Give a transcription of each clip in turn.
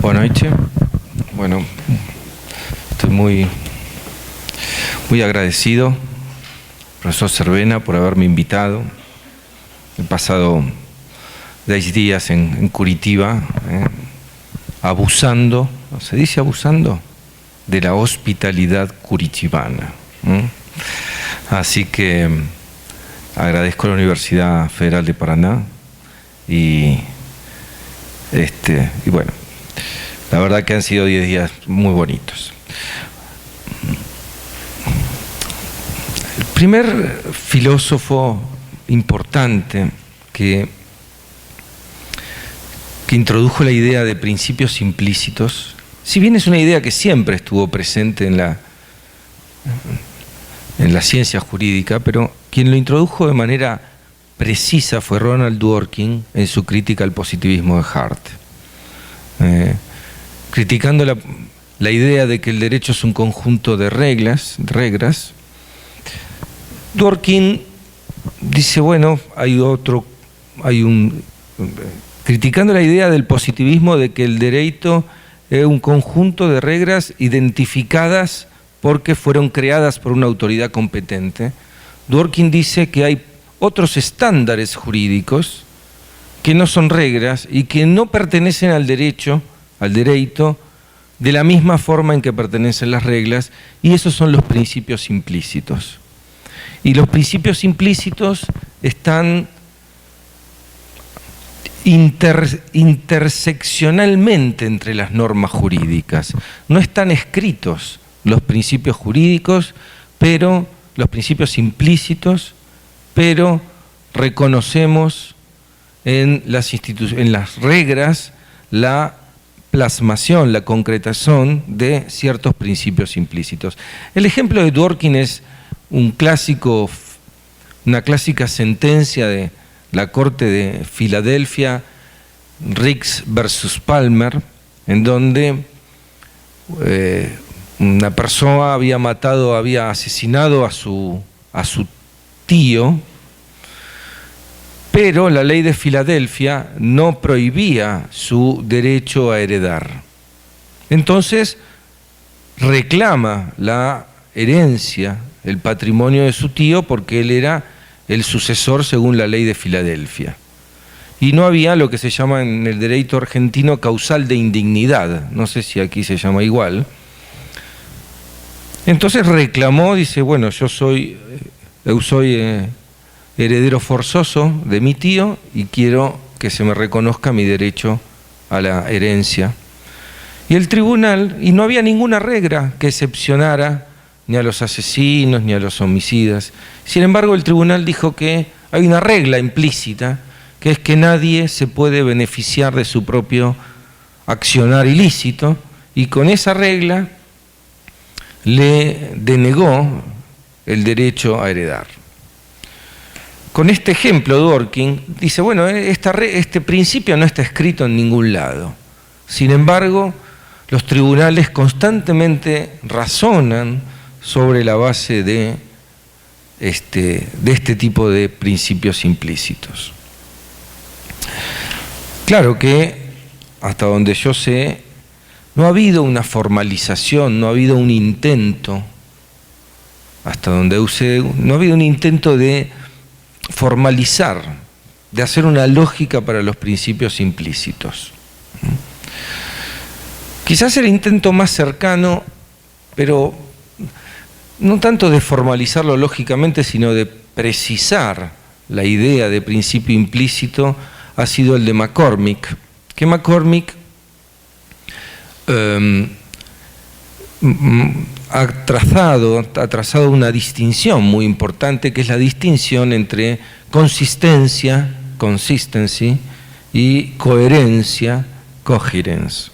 Boa noite. Bueno, estoy muy agradecido, profesor Cervena, por haberme invitado. He pasado 10 días en Curitiba, abusando, ¿se dice abusando? De la hospitalidad curitibana. Así que agradezco a la Universidad Federal de Paraná y bueno, la verdad que han sido 10 días muy bonitos. El primer filósofo importante que introdujo la idea de principios implícitos, si bien es una idea que siempre estuvo presente en la ciencia jurídica, pero quien lo introdujo de manera precisa fue Ronald Dworkin en su crítica al positivismo de Hart. Criticando la idea de que el derecho es un conjunto de reglas, Dworkin dice, bueno, criticando la idea del positivismo de que el derecho es un conjunto de reglas identificadas porque fueron creadas por una autoridad competente, Dworkin dice que hay otros estándares jurídicos que no son reglas y que no pertenecen al derecho, de la misma forma en que pertenecen las reglas, y esos son los principios implícitos. Y los principios implícitos están interseccionalmente entre las normas jurídicas. No están escritos los principios jurídicos, pero los principios implícitos, pero reconocemos en las reglas la plasmación, la concretación de ciertos principios implícitos. El ejemplo de Dworkin es una clásica sentencia de la Corte de Filadelfia, Ricks versus Palmer, en donde una persona había asesinado a su tío, pero la ley de Filadelfia no prohibía su derecho a heredar. Entonces reclama la herencia, el patrimonio de su tío, porque él era el sucesor según la ley de Filadelfia. Y no había lo que se llama en el derecho argentino causal de indignidad, no sé si aquí se llama igual. Entonces reclamó, dice, bueno, yo soy heredero forzoso de mi tío y quiero que se me reconozca mi derecho a la herencia. Y el tribunal, y no había ninguna regla que excepcionara ni a los asesinos ni a los homicidas. Sin embargo, el tribunal dijo que hay una regla implícita, que es que nadie se puede beneficiar de su propio accionar ilícito, y con esa regla le denegó el derecho a heredar. Con este ejemplo, Dworkin dice, bueno, este principio no está escrito en ningún lado. Sin embargo, los tribunales constantemente razonan sobre la base de este tipo de principios implícitos. Claro que, hasta donde yo sé, no ha habido una formalización, no ha habido un intento, hasta donde yo sé, no ha habido un intento de formalizar, de hacer una lógica para los principios implícitos. Quizás el intento más cercano, pero no tanto de formalizarlo lógicamente, sino de precisar la idea de principio implícito, ha sido el de McCormick, que McCormick ha trazado una distinción muy importante, que es la distinción entre consistency, y coherencia, coherence.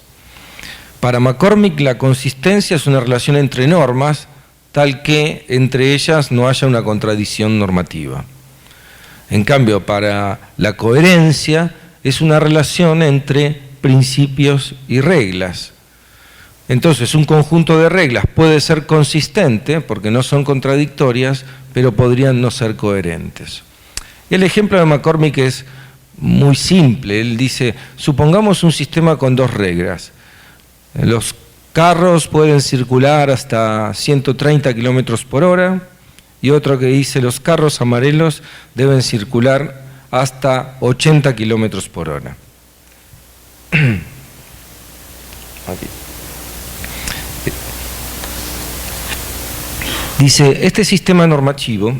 Para McCormick, la consistencia es una relación entre normas, tal que entre ellas no haya una contradicción normativa. En cambio, para la coherencia es una relación entre principios y reglas. Entonces, un conjunto de reglas puede ser consistente, porque no son contradictorias, pero podrían no ser coherentes. El ejemplo de McCormick es muy simple. Él dice, supongamos un sistema con 2 reglas. Los carros pueden circular hasta 130 kilómetros por hora, y otro que dice los carros amarelos deben circular hasta 80 kilómetros por hora. Aquí. Dice, este sistema normativo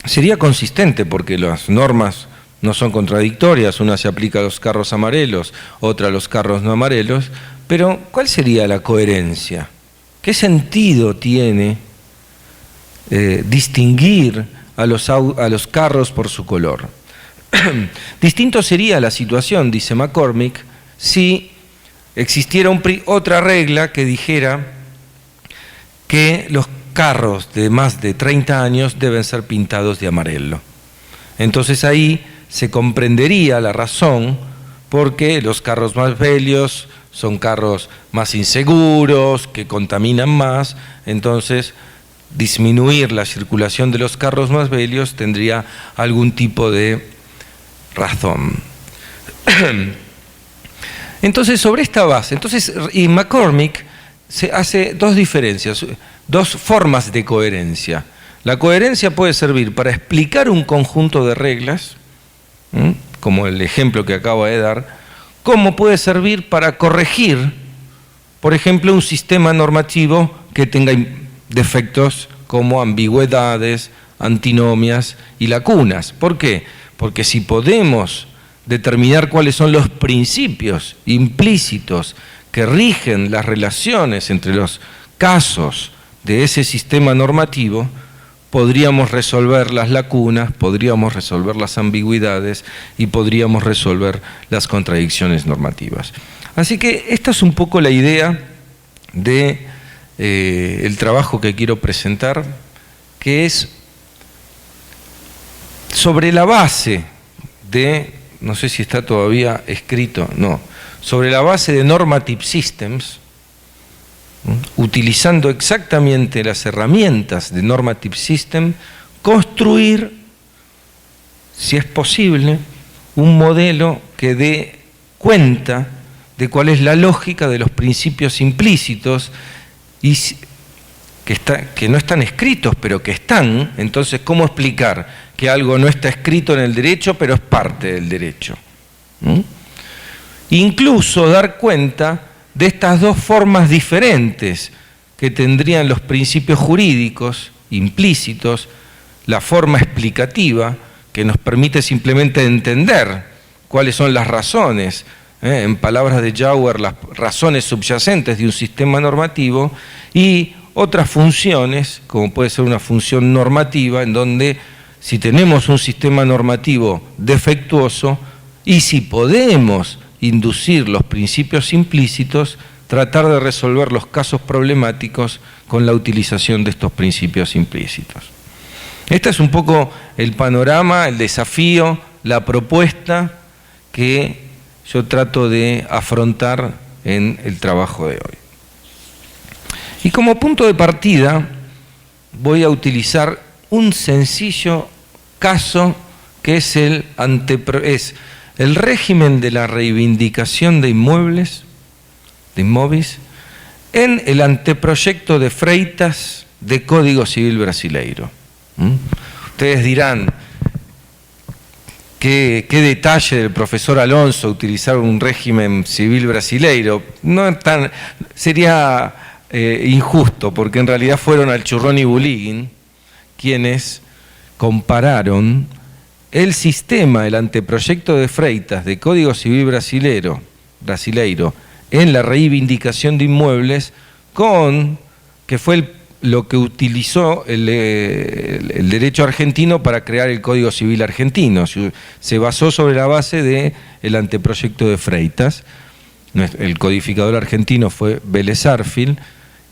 sería consistente porque las normas no son contradictorias, una se aplica a los carros amarelos, otra a los carros no amarelos, pero ¿cuál sería la coherencia? ¿Qué sentido tiene distinguir a los carros por su color? Distinto sería la situación, dice McCormick, si existiera otra regla que dijera que los carros de más de 30 años deben ser pintados de amarillo. Entonces ahí se comprendería la razón porque los carros más bellos son carros más inseguros, que contaminan más, entonces disminuir la circulación de los carros más bellos tendría algún tipo de razón. Entonces, sobre esta base, y McCormick se hace dos diferencias, dos formas de coherencia. La coherencia puede servir para explicar un conjunto de reglas, como el ejemplo que acabo de dar, como puede servir para corregir, por ejemplo, un sistema normativo que tenga defectos como ambigüedades, antinomias y lacunas. ¿Por qué? Porque si podemos determinar cuáles son los principios implícitos que rigen las relaciones entre los casos de ese sistema normativo, podríamos resolver las lacunas, podríamos resolver las ambigüedades y podríamos resolver las contradicciones normativas. Así que esta es un poco la idea de el trabajo que quiero presentar, que es sobre la base de, no sé si está todavía escrito, no, sobre la base de Normative Systems, utilizando exactamente las herramientas de Normative System, construir, si es posible, un modelo que dé cuenta de cuál es la lógica de los principios implícitos y que no están escritos, pero que están. Entonces, ¿cómo explicar que algo no está escrito en el derecho, pero es parte del derecho? Incluso dar cuenta de estas dos formas diferentes que tendrían los principios jurídicos implícitos, la forma explicativa, que nos permite simplemente entender cuáles son las razones, en palabras de Jauer, las razones subyacentes de un sistema normativo, y otras funciones, como puede ser una función normativa, en donde si tenemos un sistema normativo defectuoso y si podemos inducir los principios implícitos, tratar de resolver los casos problemáticos con la utilización de estos principios implícitos. Este es un poco el panorama, el desafío, la propuesta que yo trato de afrontar en el trabajo de hoy. Y como punto de partida voy a utilizar un sencillo caso que es el régimen de la reivindicación de inmuebles, de inmóviles, en el anteproyecto de Freitas de Código Civil brasileiro. Ustedes dirán, qué detalle del profesor Alonso utilizar un régimen civil brasileiro. Sería injusto, porque en realidad fueron Alchurrón y Bulligin quienes compararon el sistema, el anteproyecto de Freitas de Código Civil brasileiro en la reivindicación de inmuebles que fue lo que utilizó el derecho argentino para crear el Código Civil argentino. Se basó sobre la base del anteproyecto de Freitas. El codificador argentino fue Vélez Sarsfield,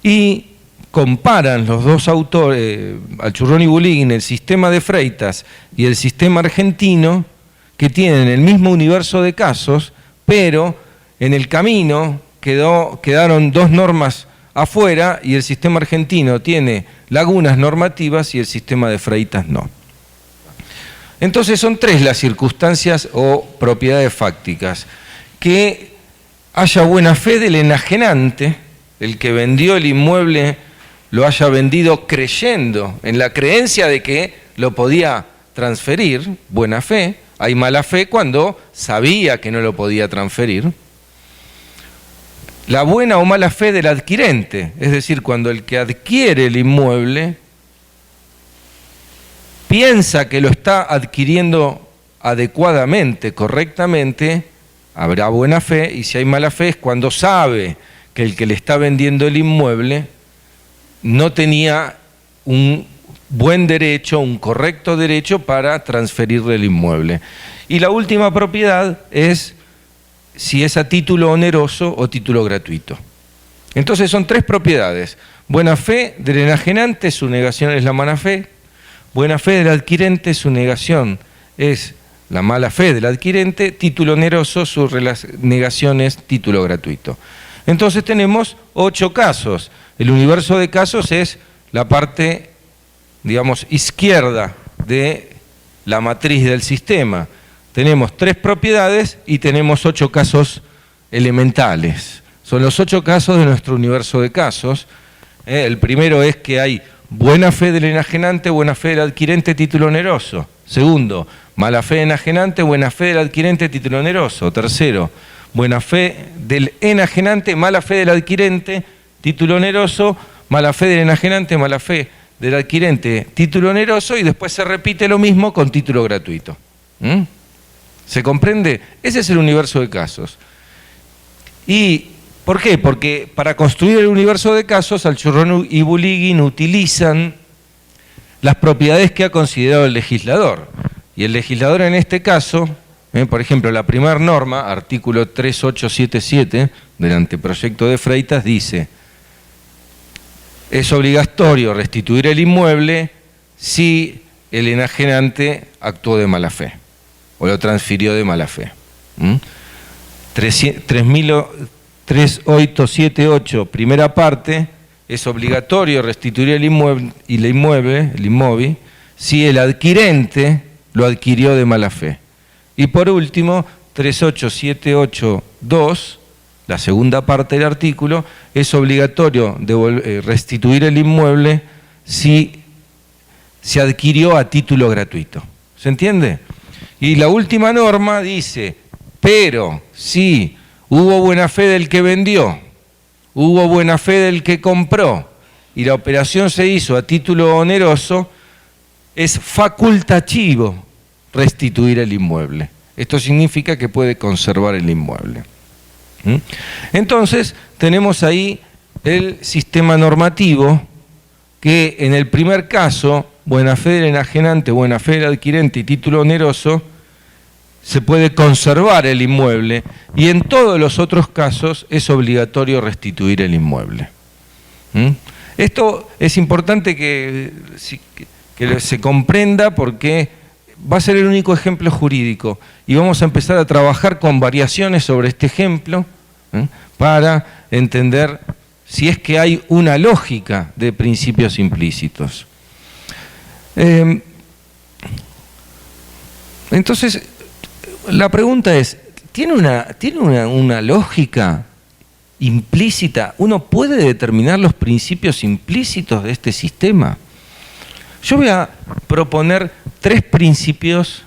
y comparan los dos autores, Alchurrón y Bulligin, el sistema de Freitas y el sistema argentino, que tienen el mismo universo de casos, pero en el camino quedaron dos normas afuera y el sistema argentino tiene lagunas normativas y el sistema de Freitas no. Entonces son tres las circunstancias o propiedades fácticas que haya buena fe del enajenante, el que vendió el inmueble lo haya vendido creyendo, en la creencia de que lo podía transferir, buena fe. Hay mala fe cuando sabía que no lo podía transferir. La buena o mala fe del adquirente, es decir, cuando el que adquiere el inmueble piensa que lo está adquiriendo adecuadamente, correctamente, habrá buena fe, y si hay mala fe es cuando sabe que el que le está vendiendo el inmueble no tenía un buen derecho, un correcto derecho para transferirle el inmueble. Y la última propiedad es si es a título oneroso o título gratuito. Entonces son tres propiedades. Buena fe del enajenante, su negación es la mala fe. Buena fe del adquirente, su negación es la mala fe del adquirente. Título oneroso, su negación es título gratuito. Entonces tenemos 8 casos. El universo de casos es la parte, digamos, izquierda de la matriz del sistema. Tenemos 3 propiedades y tenemos 8 casos elementales. Son los 8 casos de nuestro universo de casos. El primero es que hay buena fe del enajenante, buena fe del adquirente, título oneroso. Segundo, mala fe del enajenante, buena fe del adquirente, título oneroso. Tercero, buena fe del enajenante, mala fe del adquirente, título oneroso. Mala fe del enajenante, mala fe del adquirente, título oneroso, y después se repite lo mismo con título gratuito. ¿Se comprende? Ese es el universo de casos. ¿Y por qué? Porque para construir el universo de casos, Alchurrón y Bulygin utilizan las propiedades que ha considerado el legislador. Y el legislador en este caso, por ejemplo, la primera norma, artículo 3877 del anteproyecto de Freitas, dice: es obligatorio restituir el inmueble si el enajenante actuó de mala fe o lo transfirió de mala fe. 3878, primera parte, es obligatorio restituir el inmueble si el adquirente lo adquirió de mala fe. Y por último, 38782, la segunda parte del artículo, es obligatorio restituir el inmueble si se adquirió a título gratuito. ¿Se entiende? Y la última norma dice: pero si hubo buena fe del que vendió, hubo buena fe del que compró, y la operación se hizo a título oneroso, es facultativo restituir el inmueble. Esto significa que puede conservar el inmueble. Entonces, tenemos ahí el sistema normativo que en el primer caso, buena fe del enajenante, buena fe del adquirente y título oneroso, se puede conservar el inmueble, y en todos los otros casos es obligatorio restituir el inmueble. Esto es importante que se comprenda, porque va a ser el único ejemplo jurídico y vamos a empezar a trabajar con variaciones sobre este ejemplo para entender si es que hay una lógica de principios implícitos. Entonces, la pregunta es, ¿tiene una lógica implícita? ¿Uno puede determinar los principios implícitos de este sistema? Yo voy a proponer 3 principios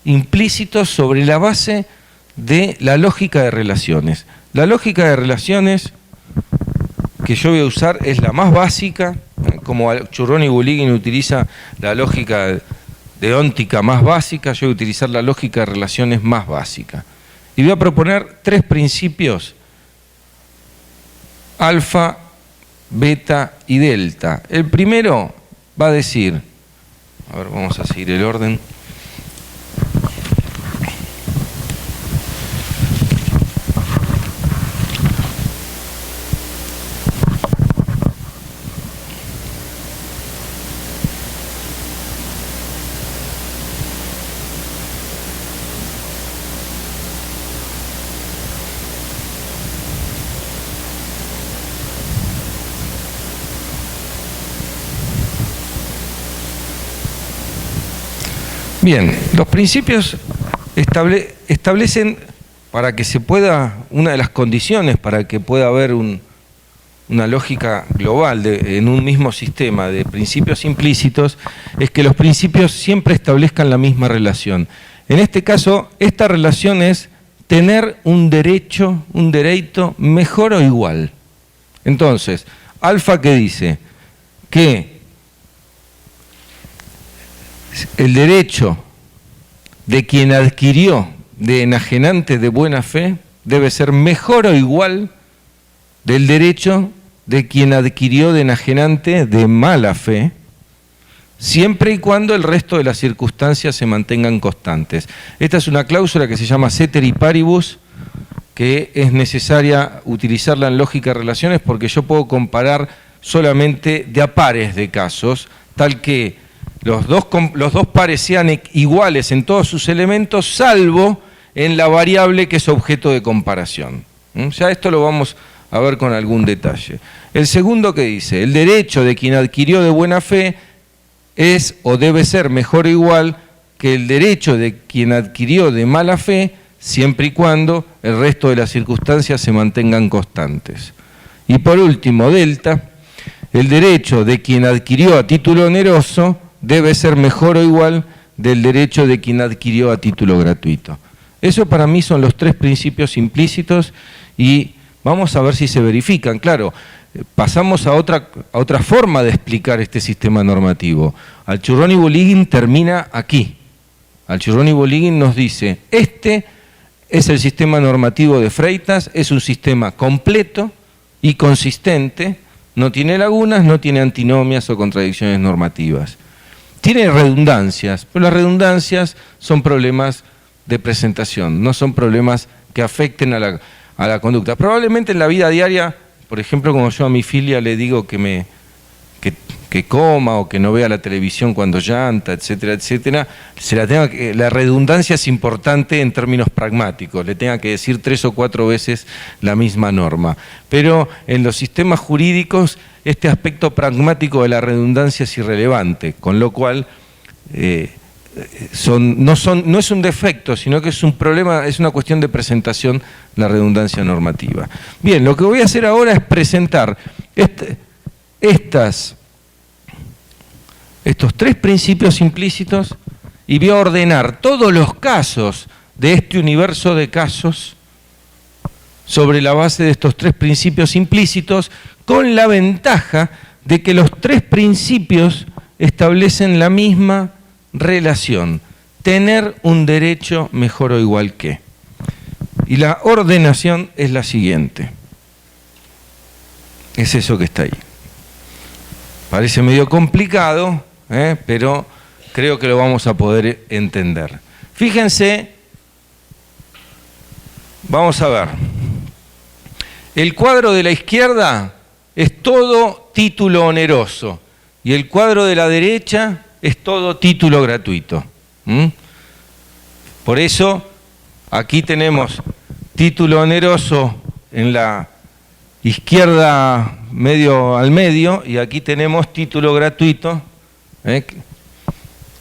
implícitos sobre la base de la lógica de relaciones. La lógica de relaciones que yo voy a usar es la más básica, como Alchurrón y Bulygin utiliza la lógica deóntica más básica, yo voy a utilizar la lógica de relaciones más básica. Y voy a proponer 3 principios: alfa, beta y delta. El primero va a decir, a ver, vamos a seguir el orden. Bien, los principios establecen para que se pueda, una de las condiciones para que pueda haber una lógica global en un mismo sistema de principios implícitos, es que los principios siempre establezcan la misma relación. En este caso, esta relación es tener un derecho, un derecho mejor o igual. Entonces, alfa que dice que el derecho de quien adquirió de enajenante de buena fe debe ser mejor o igual del derecho de quien adquirió de enajenante de mala fe, siempre y cuando el resto de las circunstancias se mantengan constantes. Esta es una cláusula que se llama ceteris paribus, que es necesaria utilizarla en lógica de relaciones porque yo puedo comparar solamente de a pares de casos, tal que los dos pares sean iguales en todos sus elementos, salvo en la variable que es objeto de comparación. Ya esto lo vamos a ver con algún detalle. El segundo que dice, el derecho de quien adquirió de buena fe es o debe ser mejor o igual que el derecho de quien adquirió de mala fe, siempre y cuando el resto de las circunstancias se mantengan constantes. Y por último, delta, el derecho de quien adquirió a título oneroso debe ser mejor o igual del derecho de quien adquirió a título gratuito. Eso para mí son los tres principios implícitos y vamos a ver si se verifican. Claro, pasamos a otra forma de explicar este sistema normativo. Alciurroni-Bulligin termina aquí. Alciurroni-Bulligin nos dice, este es el sistema normativo de Freitas, es un sistema completo y consistente, no tiene lagunas, no tiene antinomias o contradicciones normativas. Tiene redundancias, pero las redundancias son problemas de presentación, no son problemas que afecten a la conducta. Probablemente en la vida diaria, por ejemplo, como yo a mi filia le digo que coma o que no vea la televisión cuando llanta, etcétera, etcétera, la redundancia es importante en términos pragmáticos, le tenga que decir 3 o 4 veces la misma norma. Pero en los sistemas jurídicos este aspecto pragmático de la redundancia es irrelevante, con lo cual no es un defecto, sino que es un problema, es una cuestión de presentación la redundancia normativa. Bien, lo que voy a hacer ahora es presentar estos tres principios implícitos y voy a ordenar todos los casos de este universo de casos sobre la base de estos tres principios implícitos, con la ventaja de que los tres principios establecen la misma relación, tener un derecho mejor o igual que. Y la ordenación es la siguiente. Es eso que está ahí. Parece medio complicado, pero creo que lo vamos a poder entender. Fíjense, vamos a ver. El cuadro de la izquierda es todo título oneroso y el cuadro de la derecha es todo título gratuito. Por eso, aquí tenemos título oneroso en la izquierda medio al medio y aquí tenemos título gratuito.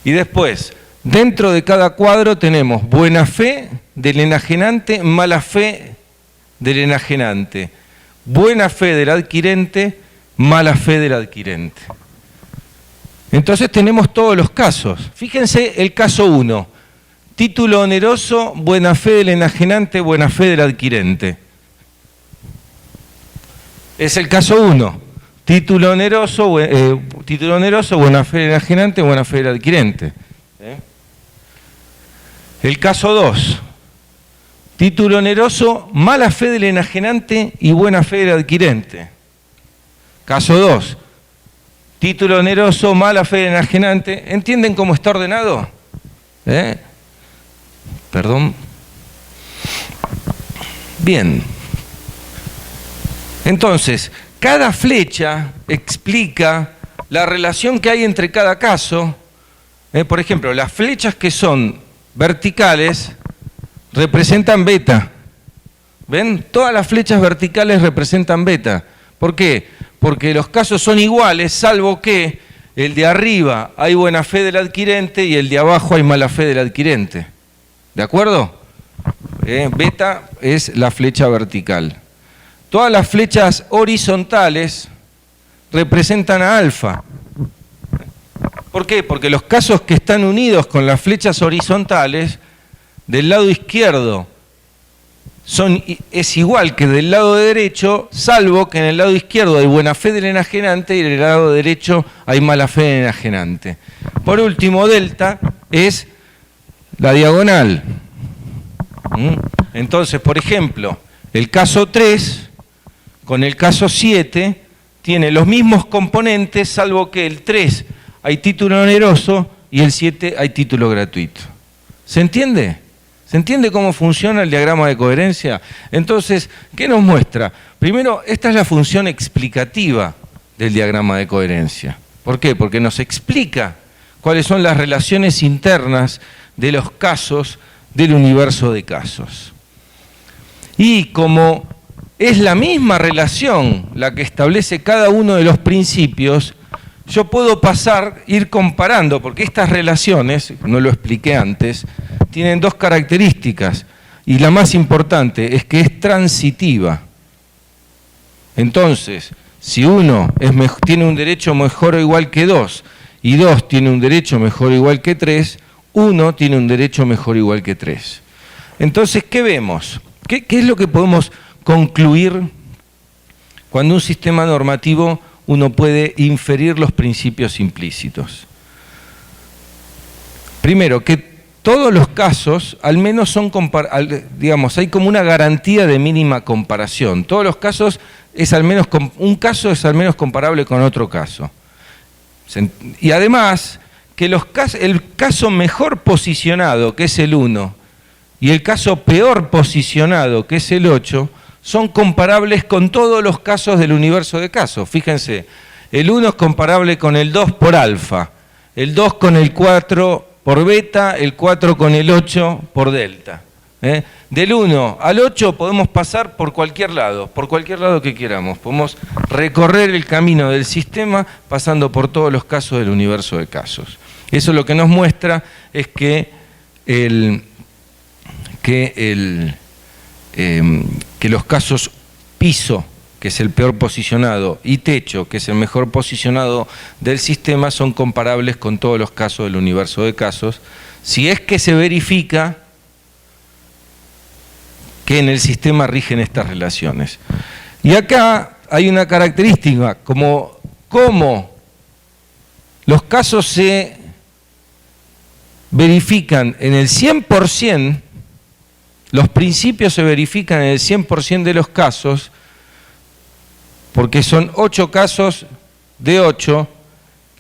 Y después, dentro de cada cuadro tenemos buena fe del enajenante, mala fe del enajenante, buena fe del adquirente, mala fe del adquirente. Entonces tenemos todos los casos. Fíjense el caso 1, título oneroso, buena fe del enajenante, buena fe del adquirente. Es el caso 1, título oneroso, buena fe del enajenante, buena fe del adquirente. El caso 2, título oneroso, mala fe del enajenante y buena fe del adquirente. Caso 2, título oneroso, mala fe del enajenante. ¿Entienden cómo está ordenado? Perdón. Bien. Entonces, cada flecha explica la relación que hay entre cada caso. Por ejemplo, las flechas que son verticales representan beta. ¿Ven? Todas las flechas verticales representan beta. ¿Por qué? Porque los casos son iguales, salvo que el de arriba hay buena fe del adquirente y el de abajo hay mala fe del adquirente. ¿De acuerdo? Beta es la flecha vertical. Todas las flechas horizontales representan a alfa. ¿Por qué? Porque los casos que están unidos con las flechas horizontales del lado izquierdo es igual que del lado derecho, salvo que en el lado izquierdo hay buena fe del enajenante y en el lado derecho hay mala fe del enajenante. Por último, delta es la diagonal. Entonces, por ejemplo, el caso 3 con el caso 7 tiene los mismos componentes, salvo que el 3 hay título oneroso y el 7 hay título gratuito. ¿Se entiende? ¿Se entiende cómo funciona el diagrama de coherencia? Entonces, ¿qué nos muestra? Primero, esta es la función explicativa del diagrama de coherencia. ¿Por qué? Porque nos explica cuáles son las relaciones internas de los casos del universo de casos. Y como es la misma relación la que establece cada uno de los principios, yo puedo ir comparando, porque estas relaciones, no lo expliqué antes, tienen dos características, y la más importante es que es transitiva. Entonces, si uno tiene un derecho mejor o igual que 2, y 2 tiene un derecho mejor o igual que 3, 1 tiene un derecho mejor o igual que 3. Entonces, ¿qué vemos? ¿Qué es lo que podemos concluir cuando un sistema normativo uno puede inferir los principios implícitos? Primero, que todos los casos al menos son, digamos, hay como una garantía de mínima comparación. Todos los casos, un caso es al menos comparable con otro caso. Y además, que el caso mejor posicionado, que es el 1, y el caso peor posicionado, que es el 8, son comparables con todos los casos del universo de casos. Fíjense, el 1 es comparable con el 2 por alfa, el 2 con el 4 por beta, el 4 con el 8 por delta. Del 1 al 8 podemos pasar por cualquier lado que queramos. Podemos recorrer el camino del sistema pasando por todos los casos del universo de casos. Eso lo que nos muestra es que los casos piso, que es el peor posicionado, y techo, que es el mejor posicionado del sistema, son comparables con todos los casos del universo de casos, si es que se verifica que en el sistema rigen estas relaciones. Y acá hay una característica, como los casos se verifican en el 100%, los principios se verifican en el 100% de los casos, porque son 8 casos de 8,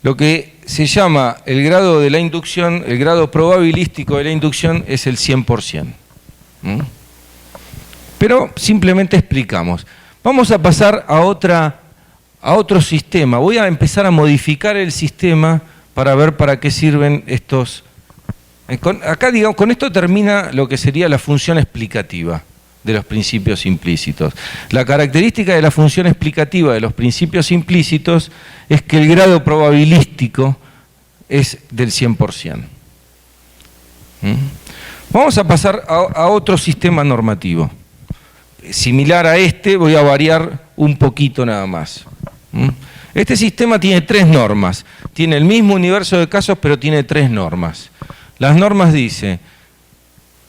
lo que se llama el grado de la inducción, el grado probabilístico de la inducción es el 100%. Pero simplemente explicamos. Vamos a pasar a otro sistema. Voy a empezar a modificar el sistema para ver para qué sirven estos. Acá, digamos, con esto termina lo que sería la función explicativa de los principios implícitos. La característica de la función explicativa de los principios implícitos es que el grado probabilístico es del 100%. Vamos a pasar a otro sistema normativo. Similar a este, voy a variar un poquito nada más. Este sistema tiene 3 normas. Tiene el mismo universo de casos, pero tiene 3 normas. Las normas dicen: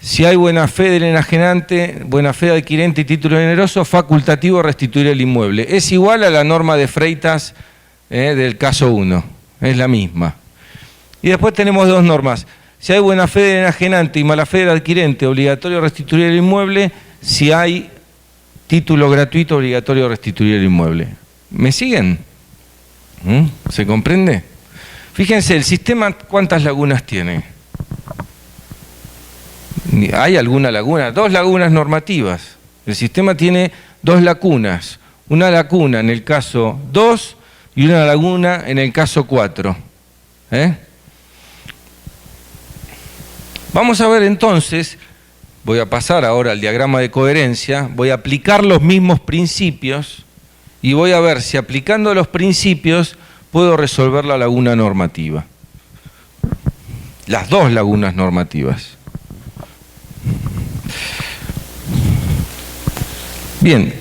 si hay buena fe del enajenante, buena fe de adquirente y título oneroso, facultativo restituir el inmueble. Es igual a la norma de Freitas del caso 1, es la misma. Y después tenemos 2 normas. Si hay buena fe del enajenante y mala fe del adquirente, obligatorio restituir el inmueble. Si hay título gratuito, obligatorio restituir el inmueble. ¿Me siguen? ¿Se comprende? Fíjense, el sistema, ¿cuántas lagunas tiene? ¿Hay alguna laguna? 2 lagunas normativas. El sistema tiene 2 lagunas. Una laguna en el caso 2 y una laguna en el caso 4. Vamos a ver entonces, voy a pasar ahora al diagrama de coherencia, voy a aplicar los mismos principios y voy a ver si aplicando los principios puedo resolver la laguna normativa. Las 2 lagunas normativas. Bien,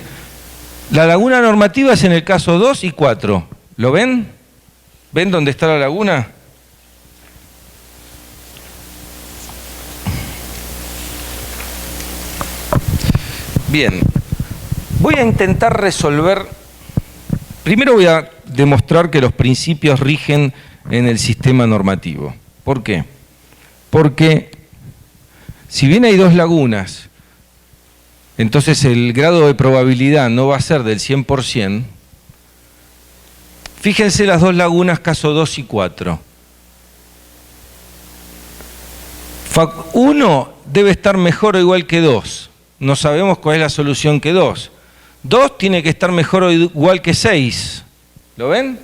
la laguna normativa es en el caso 2 y 4. ¿Lo ven? ¿Ven dónde está la laguna? Bien, voy a intentar resolver. Primero voy a demostrar que los principios rigen en el sistema normativo. ¿Por qué? Porque si bien hay dos lagunas, entonces el grado de probabilidad no va a ser del 100%. Fíjense las dos lagunas, caso 2 y 4. 1 debe estar mejor o igual que 2. No sabemos cuál es la solución que 2. 2 tiene que estar mejor o igual que 6. ¿Lo ven?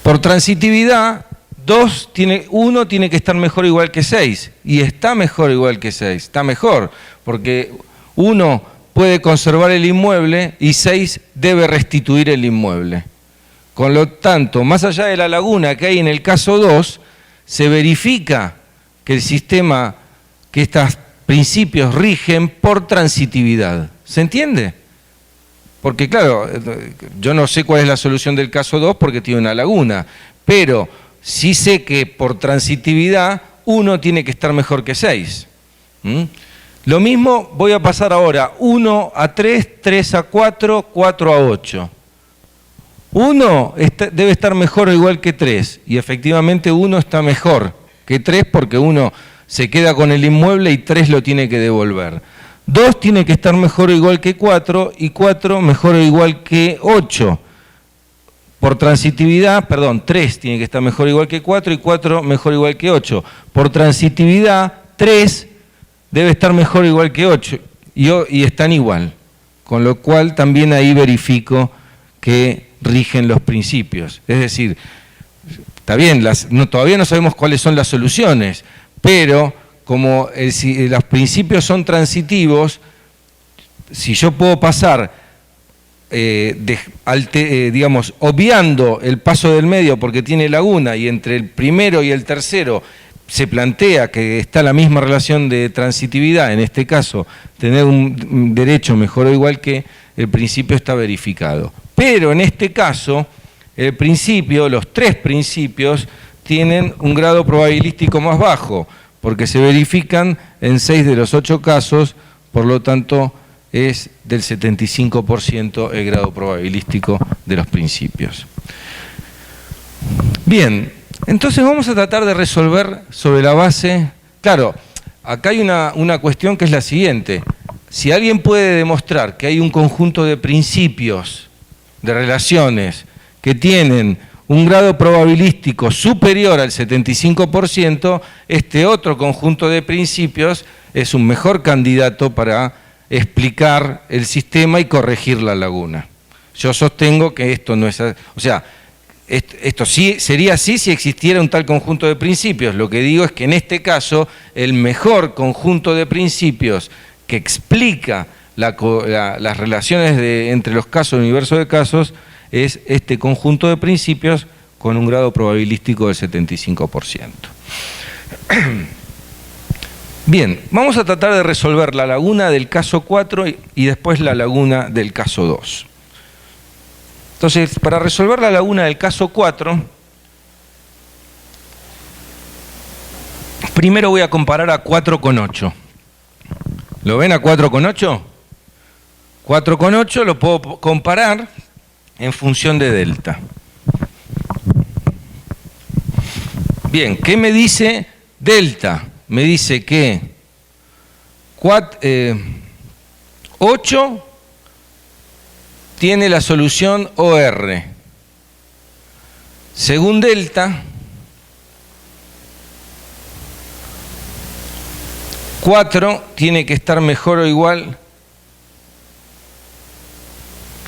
Por transitividad, 1 tiene que estar mejor o igual que 6. Y está mejor o igual que 6. Está mejor, porque 1 puede conservar el inmueble y 6 debe restituir el inmueble. Con lo tanto, más allá de la laguna que hay en el caso 2, se verifica que el sistema, que estos principios rigen por transitividad. ¿Se entiende? Porque claro, yo no sé cuál es la solución del caso 2 porque tiene una laguna, pero sí sé que por transitividad 1 tiene que estar mejor que 6. Lo mismo voy a pasar ahora, 1 a 3, 3 a 4, 4 a 8. 1 debe estar mejor o igual que 3, y efectivamente 1 está mejor que 3 porque 1 se queda con el inmueble y 3 lo tiene que devolver. 2 tiene que estar mejor o igual que 4 y 4 mejor o igual que 8. Por transitividad, 3 tiene que estar mejor o igual que 4 y 4 mejor o igual que 8. Por transitividad, 3 debe estar mejor o igual que 8 y están igual. Con lo cual también ahí verifico que rigen los principios. Es decir, está bien, todavía no sabemos cuáles son las soluciones, pero como los principios son transitivos, si yo puedo pasar, digamos, obviando el paso del medio porque tiene laguna y entre el primero y el tercero se plantea que está la misma relación de transitividad, en este caso, tener un derecho mejor o igual que, el principio está verificado. Pero en este caso, el principio, los tres principios, tienen un grado probabilístico más bajo, porque se verifican en 6 de los 8 casos, por lo tanto es del 75% el grado probabilístico de los principios. Bien, entonces vamos a tratar de resolver sobre la base. Claro, acá hay una cuestión que es la siguiente. Si alguien puede demostrar que hay un conjunto de principios, de relaciones, que tienen un grado probabilístico superior al 75%, este otro conjunto de principios es un mejor candidato para explicar el sistema y corregir la laguna. Yo sostengo que esto no es así. O sea, esto sí sería así si existiera un tal conjunto de principios. Lo que digo es que en este caso el mejor conjunto de principios que explica las relaciones entre los casos del universo de casos es este conjunto de principios con un grado probabilístico del 75%. Bien, vamos a tratar de resolver la laguna del caso 4 y después la laguna del caso 2. Entonces, para resolver la laguna del caso 4, primero voy a comparar a 4 con 8. ¿Lo ven a 4 con 8? 4 con 8 lo puedo comparar en función de delta. Bien, ¿qué me dice delta? Me dice que 8 tiene la solución OR. Según delta, 4 tiene que estar mejor o igual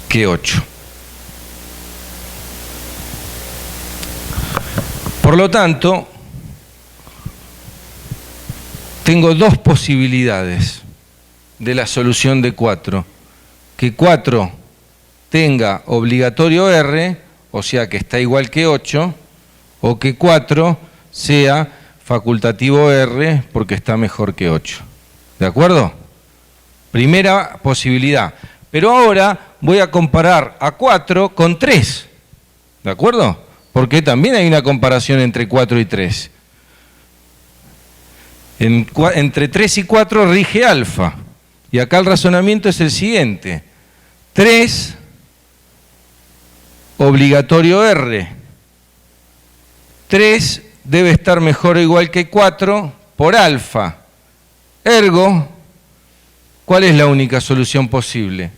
que 8. Por lo tanto, tengo dos posibilidades de la solución de 4. Que 4 tenga obligatorio R, o sea que está igual que 8, o que 4 sea facultativo R porque está mejor que 8. ¿De acuerdo? Primera posibilidad. Pero ahora voy a comparar a 4 con 3. ¿De acuerdo? Porque también hay una comparación entre 4 y 3. Entre 3 y 4 rige alfa. Y acá el razonamiento es el siguiente. 3, obligatorio R. 3 debe estar mejor o igual que 4 por alfa. Ergo, ¿cuál es la única solución posible?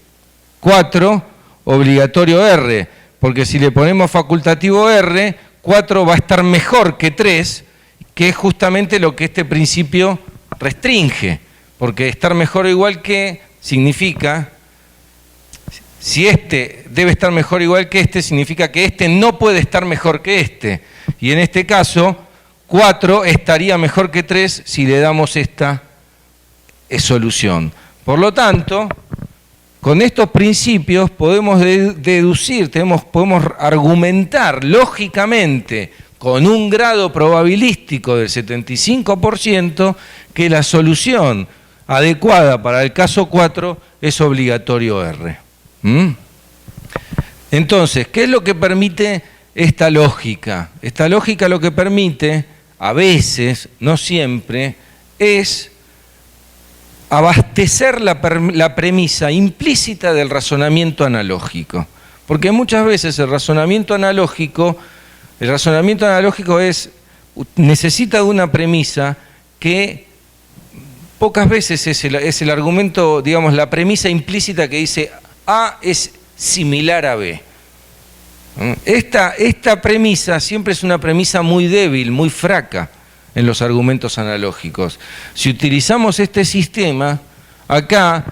4, obligatorio R. Porque si le ponemos facultativo R, 4 va a estar mejor que 3, que es justamente lo que este principio restringe. Porque estar mejor o igual que significa, si este debe estar mejor o igual que este, significa que este no puede estar mejor que este. Y en este caso, 4 estaría mejor que 3 si le damos esta solución. Por lo tanto, con estos principios podemos deducir, podemos argumentar lógicamente con un grado probabilístico del 75% que la solución adecuada para el caso 4 es obligatorio R. Entonces, ¿qué es lo que permite esta lógica? Esta lógica lo que permite, a veces, no siempre, es abastecer la premisa implícita del razonamiento analógico. Porque muchas veces el razonamiento analógico necesita de una premisa que pocas veces es el argumento, digamos, la premisa implícita que dice A es similar a B. Esta premisa siempre es una premisa muy débil, muy fraca en los argumentos analógicos. Si utilizamos este sistema, acá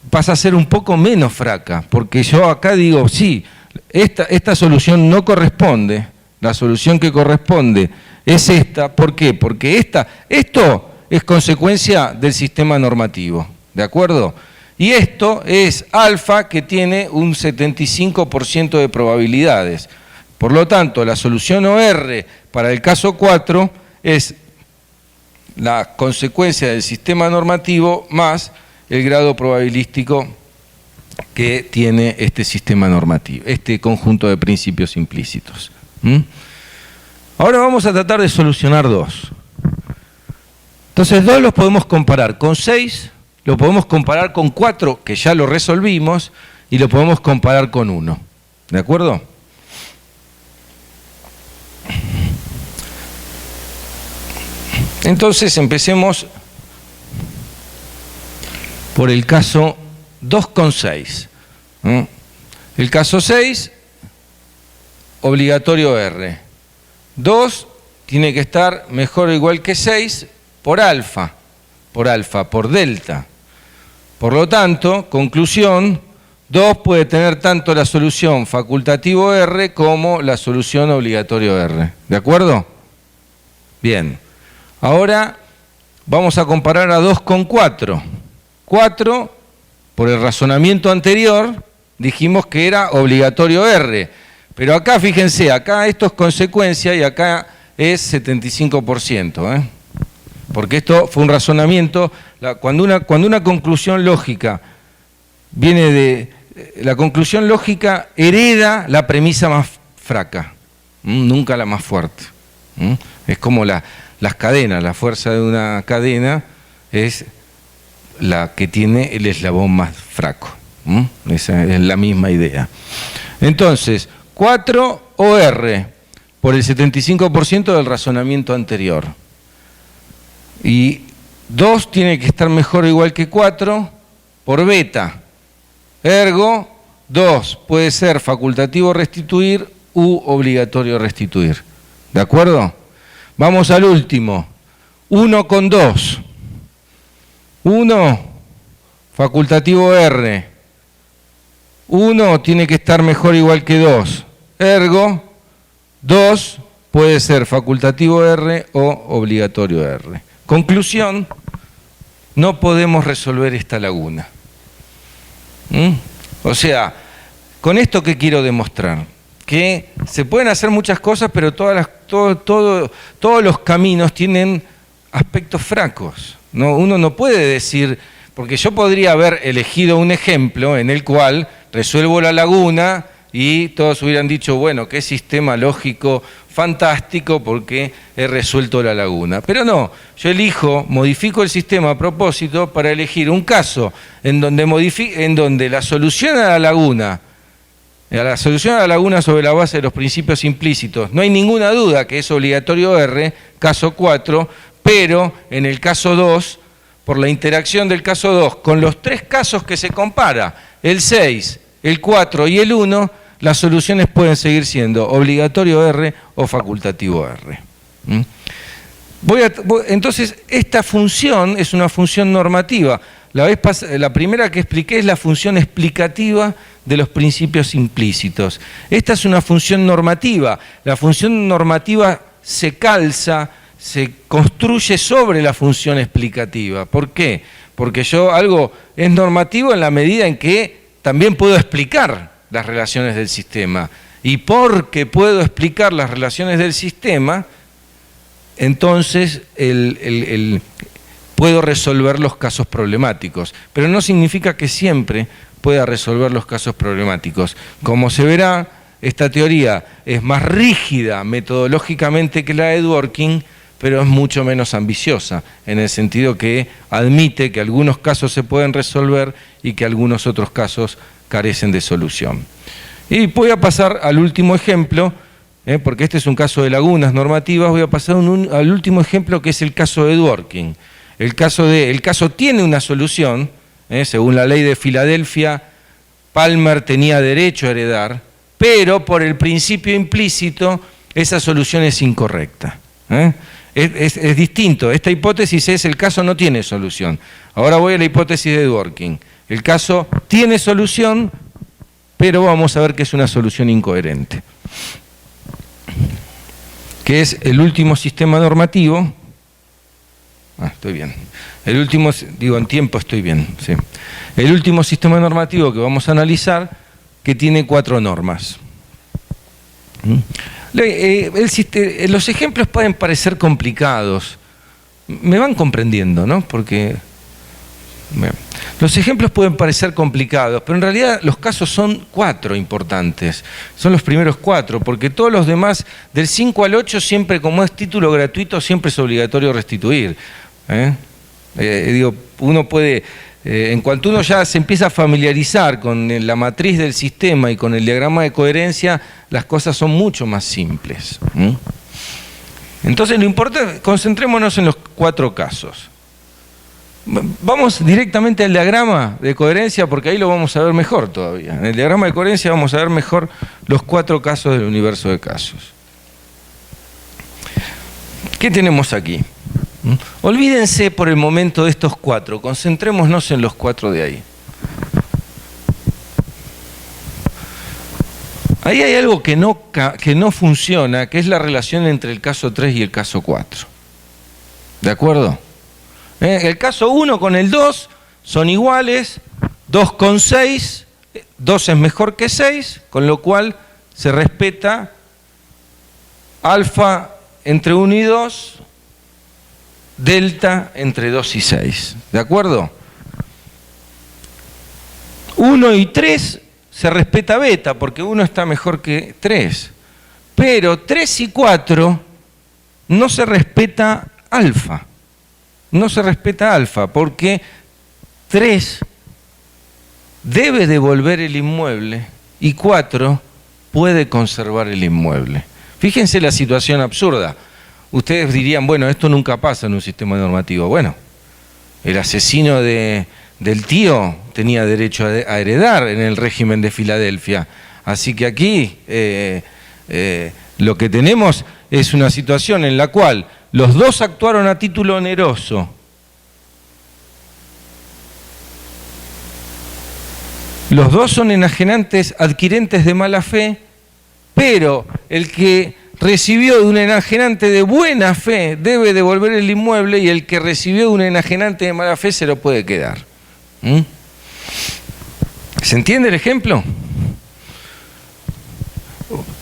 pasa a ser un poco menos fraca, porque yo acá digo, sí, esta solución no corresponde, la solución que corresponde es esta. ¿Por qué? Porque esto es consecuencia del sistema normativo, ¿de acuerdo? Y esto es alfa, que tiene un 75% de probabilidades. Por lo tanto, la solución OR para el caso 4 es la consecuencia del sistema normativo más el grado probabilístico que tiene este sistema normativo, este conjunto de principios implícitos. Ahora vamos a tratar de solucionar 2. Entonces 2 los podemos comparar con 6, lo podemos comparar con 4, que ya lo resolvimos, y lo podemos comparar con 1. ¿De acuerdo? Entonces empecemos por el caso 2 con 6. El caso 6, obligatorio R. 2 tiene que estar mejor o igual que 6 por alfa, por delta. Por lo tanto, conclusión, 2 puede tener tanto la solución facultativo R como la solución obligatorio R. ¿De acuerdo? Bien. Ahora vamos a comparar a 2 con 4. 4, por el razonamiento anterior, dijimos que era obligatorio R. Pero acá, fíjense, acá esto es consecuencia y acá es 75%. Porque esto fue un razonamiento, cuando una conclusión lógica viene de... La conclusión lógica hereda la premisa más fraca, nunca la más fuerte. Es como las cadenas, la fuerza de una cadena es la que tiene el eslabón más fraco. Esa es la misma idea. Entonces, 4 OR por el 75% del razonamiento anterior. Y 2 tiene que estar mejor o igual que 4 por beta. Ergo, 2 puede ser facultativo restituir u obligatorio restituir. ¿De acuerdo? Vamos al último. 1 con 2. 1, facultativo R. 1 tiene que estar mejor o igual que 2. Ergo, 2 puede ser facultativo R o obligatorio R. Conclusión, no podemos resolver esta laguna. O sea, ¿con esto qué quiero demostrar? Que se pueden hacer muchas cosas, pero todos los caminos tienen aspectos fracos. Uno no puede decir, Porque yo podría haber elegido un ejemplo en el cual resuelvo la laguna y todos hubieran dicho, bueno, qué sistema lógico fantástico porque he resuelto la laguna. Pero no, yo modifico el sistema a propósito para elegir un caso en donde la solución a la laguna sobre la base de los principios implícitos, no hay ninguna duda que es obligatorio R, caso 4, pero en el caso 2, por la interacción del caso 2 con los tres casos que se compara, el 6, el 4 y el 1, las soluciones pueden seguir siendo obligatorio R o facultativo R. Entonces, esta función es una función normativa. La primera que expliqué es la función explicativa de los principios implícitos. Esta es una función normativa. La función normativa se calza, se construye sobre la función explicativa. ¿Por qué? Porque algo es normativo en la medida en que también puedo explicar las relaciones del sistema. Y porque puedo explicar las relaciones del sistema, entonces puedo resolver los casos problemáticos. Pero no significa que siempre pueda resolver los casos problemáticos. Como se verá, esta teoría es más rígida metodológicamente que la de Dworkin, pero es mucho menos ambiciosa, en el sentido que admite que algunos casos se pueden resolver y que algunos otros casos carecen de solución. Y voy a pasar al último ejemplo, porque este es un caso de lagunas normativas, voy a pasar al último ejemplo, que es el caso de Dworkin. El caso tiene una solución, según la ley de Filadelfia, Palmer tenía derecho a heredar, pero por el principio implícito, esa solución es incorrecta. Es distinto, esta hipótesis es el caso no tiene solución. Ahora voy a la hipótesis de Dworkin. El caso tiene solución, pero vamos a ver que es una solución incoherente. Que es el último sistema normativo. Estoy bien. En tiempo estoy bien. Sí. El último sistema normativo que vamos a analizar, que tiene 4 normas. Los ejemplos pueden parecer complicados. Me van comprendiendo, ¿no? Porque los ejemplos pueden parecer complicados, pero en realidad los casos son 4 importantes. Son los primeros 4, porque todos los demás, del 5 al 8, siempre como es título gratuito, siempre es obligatorio restituir. Uno puede, en cuanto uno ya se empieza a familiarizar con la matriz del sistema y con el diagrama de coherencia, las cosas son mucho más simples. Entonces lo importante, concentrémonos en los 4 casos. Vamos directamente al diagrama de coherencia porque ahí lo vamos a ver mejor todavía. En el diagrama de coherencia vamos a ver mejor los 4 casos del universo de casos. ¿Qué tenemos aquí? Olvídense por el momento de estos 4, concentrémonos en los 4 de ahí. Ahí hay algo que no funciona, que es la relación entre el caso 3 y el caso 4. ¿De acuerdo? El caso 1 con el 2 son iguales, 2 con 6, 2 es mejor que 6, con lo cual se respeta alfa entre 1 y 2, delta entre 2 y 6. ¿De acuerdo? 1 y 3 se respeta beta, porque 1 está mejor que 3. Pero 3 y 4 no se respeta alfa. No se respeta alfa, porque 3 debe devolver el inmueble y 4 puede conservar el inmueble. Fíjense la situación absurda. Ustedes dirían, bueno, esto nunca pasa en un sistema normativo. Bueno, el asesino del tío tenía derecho a heredar en el régimen de Filadelfia. Así que aquí lo que tenemos es una situación en la cual los 2 actuaron a título oneroso. Los 2 son enajenantes adquirentes de mala fe, pero el que recibió de un enajenante de buena fe debe devolver el inmueble y el que recibió de un enajenante de mala fe se lo puede quedar. ¿Se entiende el ejemplo?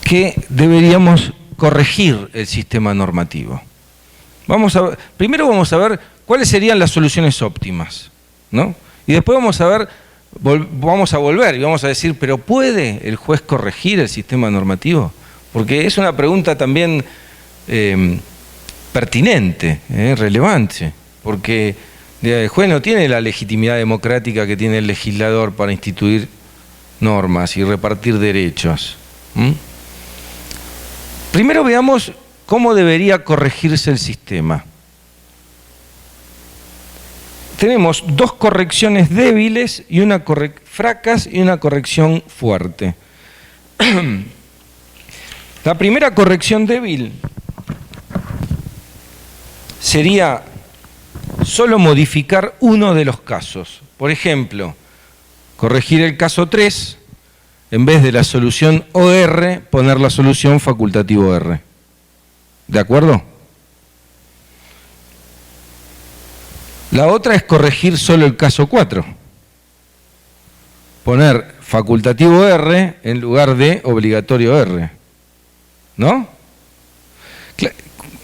Que deberíamos corregir el sistema normativo. Primero vamos a ver cuáles serían las soluciones óptimas, ¿no? Y después vamos a volver y vamos a decir, ¿pero puede el juez corregir el sistema normativo? Porque es una pregunta también pertinente, relevante, porque el juez no tiene la legitimidad democrática que tiene el legislador para instituir normas y repartir derechos. Primero veamos cómo debería corregirse el sistema. Tenemos dos correcciones débiles y una fracas y una corrección fuerte. La primera corrección débil sería solo modificar uno de los casos. Por ejemplo, corregir el caso 3, en vez de la solución OR, poner la solución facultativo R. ¿De acuerdo? La otra es corregir solo el caso 4. Poner facultativo R en lugar de obligatorio R. ¿No?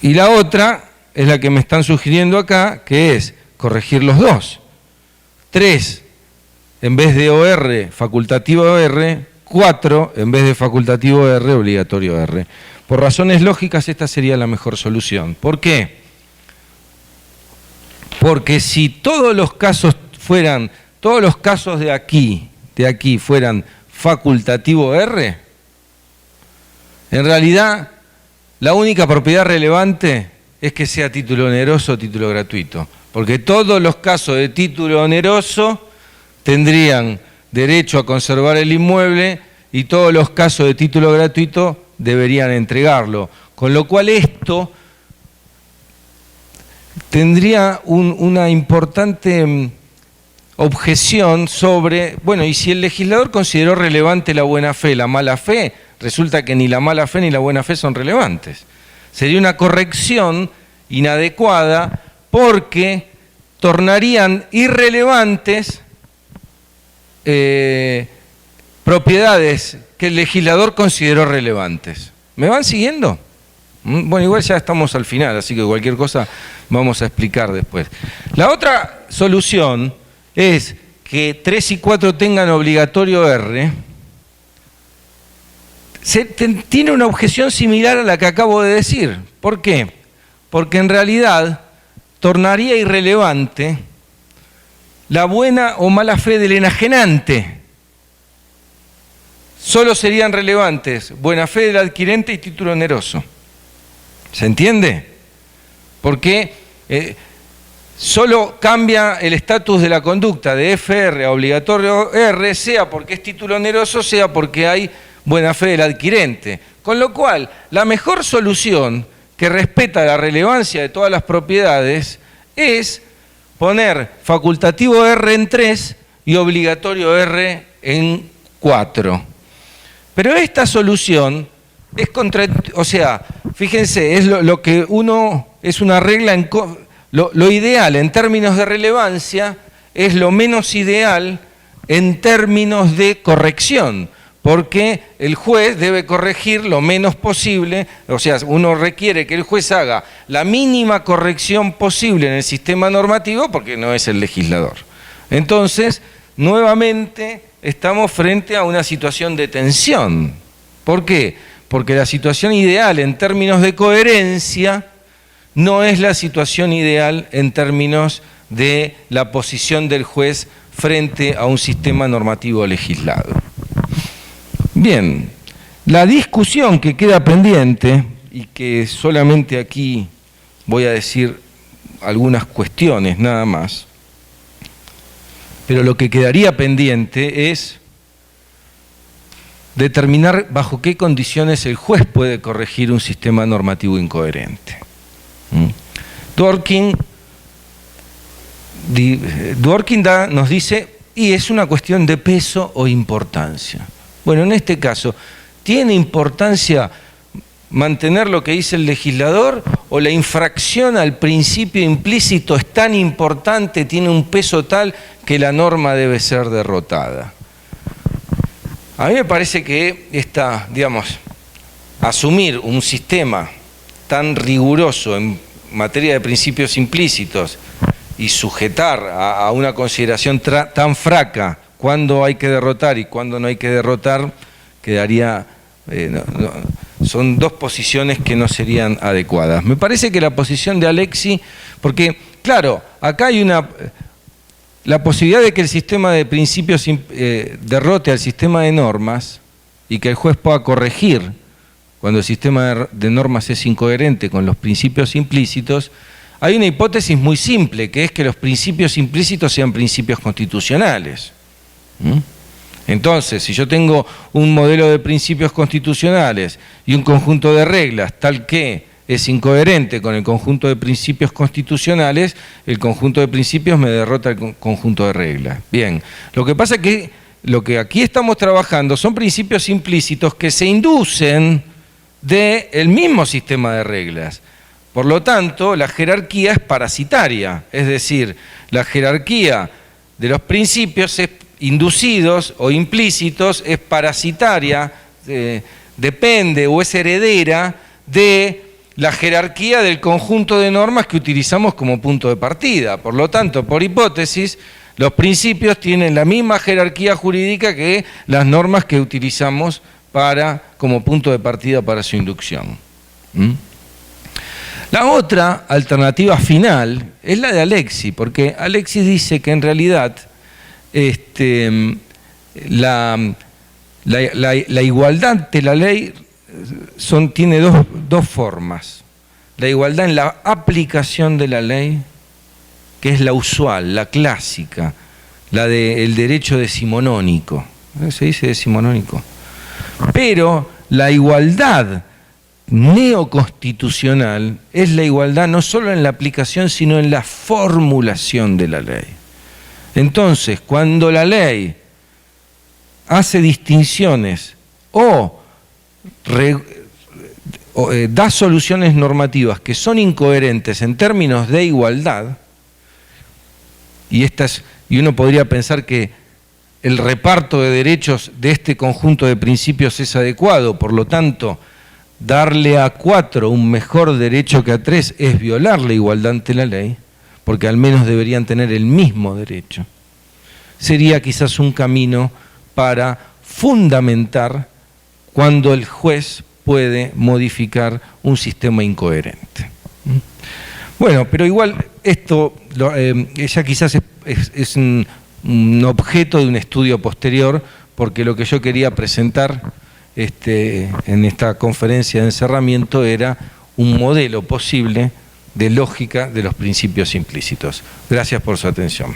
Y la otra es la que me están sugiriendo acá, que es corregir los dos. 3 en vez de OR, facultativo R, 4 en vez de facultativo R, obligatorio R. Por razones lógicas esta sería la mejor solución. ¿Por qué? Porque si todos los casos de aquí fueran facultativo R, en realidad la única propiedad relevante es que sea título oneroso o título gratuito, porque todos los casos de título oneroso tendrían derecho a conservar el inmueble y todos los casos de título gratuito deberían entregarlo, con lo cual esto tendría una importante objeción sobre, bueno, y si el legislador consideró relevante la buena fe, la mala fe, resulta que ni la mala fe ni la buena fe son relevantes. Sería una corrección inadecuada porque tornarían irrelevantes propiedades que el legislador consideró relevantes. ¿Me van siguiendo? Bueno, igual ya estamos al final, así que cualquier cosa vamos a explicar después. La otra solución es que 3 y 4 tengan obligatorio R. Tiene una objeción similar a la que acabo de decir. ¿Por qué? Porque en realidad tornaría irrelevante la buena o mala fe del enajenante. Solo serían relevantes buena fe del adquirente y título oneroso. ¿Se entiende? Porque solo cambia el estatus de la conducta de FR a obligatorio R, sea porque es título oneroso, sea porque hay buena fe del adquirente. Con lo cual, la mejor solución que respeta la relevancia de todas las propiedades es poner facultativo R en 3 y obligatorio R en 4. Pero esta solución es fíjense, es lo que es una regla, lo ideal en términos de relevancia es lo menos ideal en términos de corrección, porque el juez debe corregir lo menos posible, o sea, uno requiere que el juez haga la mínima corrección posible en el sistema normativo porque no es el legislador. Entonces, nuevamente estamos frente a una situación de tensión. ¿Por qué? Porque la situación ideal en términos de coherencia no es la situación ideal en términos de la posición del juez frente a un sistema normativo legislado. Bien, la discusión que queda pendiente, y que solamente aquí voy a decir algunas cuestiones nada más, pero lo que quedaría pendiente es determinar bajo qué condiciones el juez puede corregir un sistema normativo incoherente. Dworkin nos dice, y es una cuestión de peso o importancia. Bueno, en este caso, ¿tiene importancia mantener lo que dice el legislador o la infracción al principio implícito es tan importante, tiene un peso tal que la norma debe ser derrotada? A mí me parece que asumir un sistema tan riguroso en materia de principios implícitos y sujetar a una consideración tan fraca cuándo hay que derrotar y cuándo no hay que derrotar, quedaría... son dos posiciones que no serían adecuadas. Me parece que la posición de Alexis, porque, claro, acá hay la posibilidad de que el sistema de principios derrote al sistema de normas y que el juez pueda corregir cuando el sistema de normas es incoherente con los principios implícitos. Hay una hipótesis muy simple, que es que los principios implícitos sean principios constitucionales. Entonces, si yo tengo un modelo de principios constitucionales y un conjunto de reglas tal que es incoherente con el conjunto de principios constitucionales, el conjunto de principios me derrota el conjunto de reglas. Bien, lo que pasa es que lo que aquí estamos trabajando son principios implícitos que se inducen del mismo sistema de reglas. Por lo tanto, la jerarquía es parasitaria, es decir, la jerarquía de los principios inducidos o implícitos es parasitaria, depende o es heredera de la jerarquía del conjunto de normas que utilizamos como punto de partida. Por lo tanto, por hipótesis, los principios tienen la misma jerarquía jurídica que las normas que utilizamos como punto de partida para su inducción. La otra alternativa final es la de Alexis, porque Alexis dice que en realidad la igualdad ante la ley tiene dos formas. La igualdad en la aplicación de la ley, que es la usual, la clásica, la del derecho decimonónico. Se dice decimonónico. Pero la igualdad neoconstitucional es la igualdad no solo en la aplicación, sino en la formulación de la ley. Entonces, cuando la ley hace distinciones o da soluciones normativas que son incoherentes en términos de igualdad, y uno podría pensar que el reparto de derechos de este conjunto de principios es adecuado, por lo tanto, darle a 4 un mejor derecho que a 3 es violar la igualdad ante la ley, porque al menos deberían tener el mismo derecho. Sería quizás un camino para fundamentar cuando el juez puede modificar un sistema incoherente. Bueno, pero igual esto ya quizás es un objeto de un estudio posterior, porque lo que yo quería presentar en esta conferencia de encerramiento era un modelo posible de lógica de los principios implícitos. Gracias por su atención.